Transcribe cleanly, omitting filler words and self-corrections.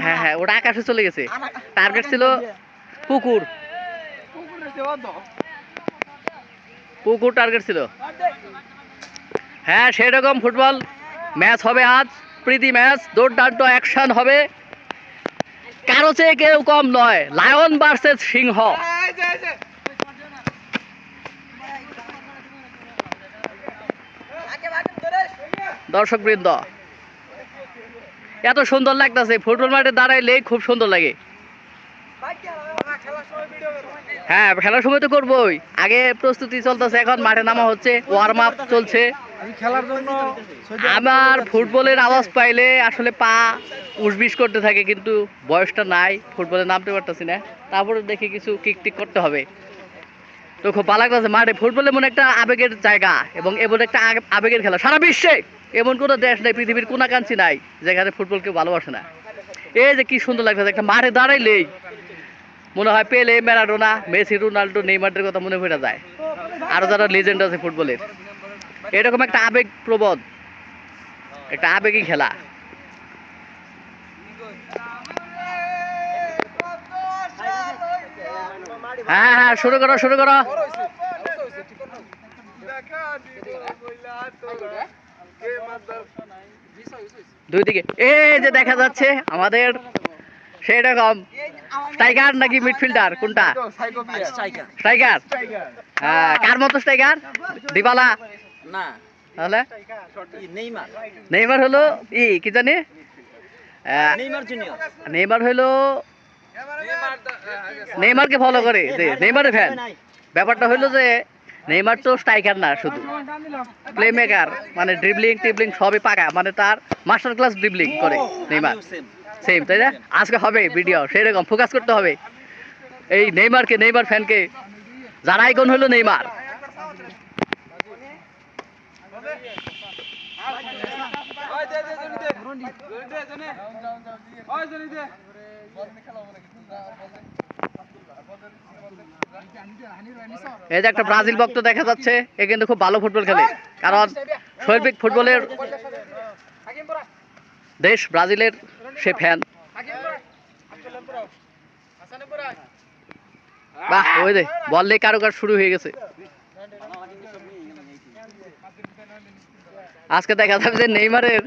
হ্যাঁ হ্যাঁ, ওটা আকাশে চলে গেছে। টার্গেট ছিল পুকুর, পুকুর টার্গেট ছিল। হ্যাঁ সেরকম ফুটবল ম্যাচ হবে আজ, প্রীতি ম্যাচ, দুর্দান্ত অ্যাকশন হবে, কারো চেয়ে কেউ কম নয়, লায়ন ভার্সেস সিংহ। দর্শকবৃন্দ, এত সুন্দর লাগতেছে, ফুটবল মাঠে দাঁড়াইলে খুব সুন্দর লাগে। হ্যাঁ খেলার সময় তো করবোই, আগে প্রস্তুতি চলতেছে, এখন মাঠে নামা হচ্ছে, ওয়ার্ম আপ চলছে খেলার জন্য। আমার। ফুটবলের আওয়াজ পাইলে আসলে পা উসবিস করতে থাকে, কিন্তু বয়সটা নাই, ফুটবলে নামতে পারতেছি না, তারপরে দেখি কিছু কিক টিক করতে হবে। তো খুব ভালো লাগতেছে মাঠে, ফুটবল এমন একটা আবেগের জায়গা এবং এমন একটা আবেগের খেলা। সারা বিশ্বে এমন কোনো দেশ নেই, পৃথিবীর কোনাকাঞ্চি নাই যেখানে ফুটবল কেউ ভালোবাসে না। এই যে কি সুন্দর লাগতেছে, একটা মাঠে দাঁড়াইলেই মনে হয় পেলে, ম্যারাডোনা, মেসি, রোনাল্ডো, নেইমারদের কথা মনে পড়ে যায়, আরো যারা লেজেন্ড আছে ফুটবলের। এরকম একটা আবেগ প্রবণ, একটা আবেগী খেলা। হ্যাঁ হ্যাঁ, শুরু করো শুরু করো। দুই দিকে এই যে দেখা যাচ্ছে আমাদের সেরকম স্ট্রাইকার নাকি মিডফিল্ডার, কোনটা? স্ট্রাইকার। কার মতো স্ট্রাইকার? দিবালা না, তাহলে নেইমার। নেইমার হলো কি জানি, নেইমার জুনিয়র। নেইমার হলো, নেইমারকে ফলো করে যে নেইমারের ফ্যান। ব্যাপারটা হলো যে নেইমার তো স্ট্রাইকার না, শুধু প্লে মেকার, মানে ড্রিবলিং টিবলিং সবই পাকা, মানে তার মাস্টার ক্লাস ড্রিবলিং করে নেইমার। সেম, তাই না? আজকে হবে ভিডিও সেরকম, ফোকাস করতে হবে এই নেইমারকে, নেইমার ফ্যানকে, যার আইকন হলো নেইমার। এই যে একটা ব্রাজিল ভক্ত দেখা যাচ্ছে, এ কিন্তু খুব ভালো ফুটবল খেলে, কারণ শৈল্পিক ফুটবলের দেশ ব্রাজিলের, সে ফ্যান। বাহ, ওই যে বললে কারুকার শুরু হয়ে গেছে। আজকে দেখা যাবে যে নেইমারের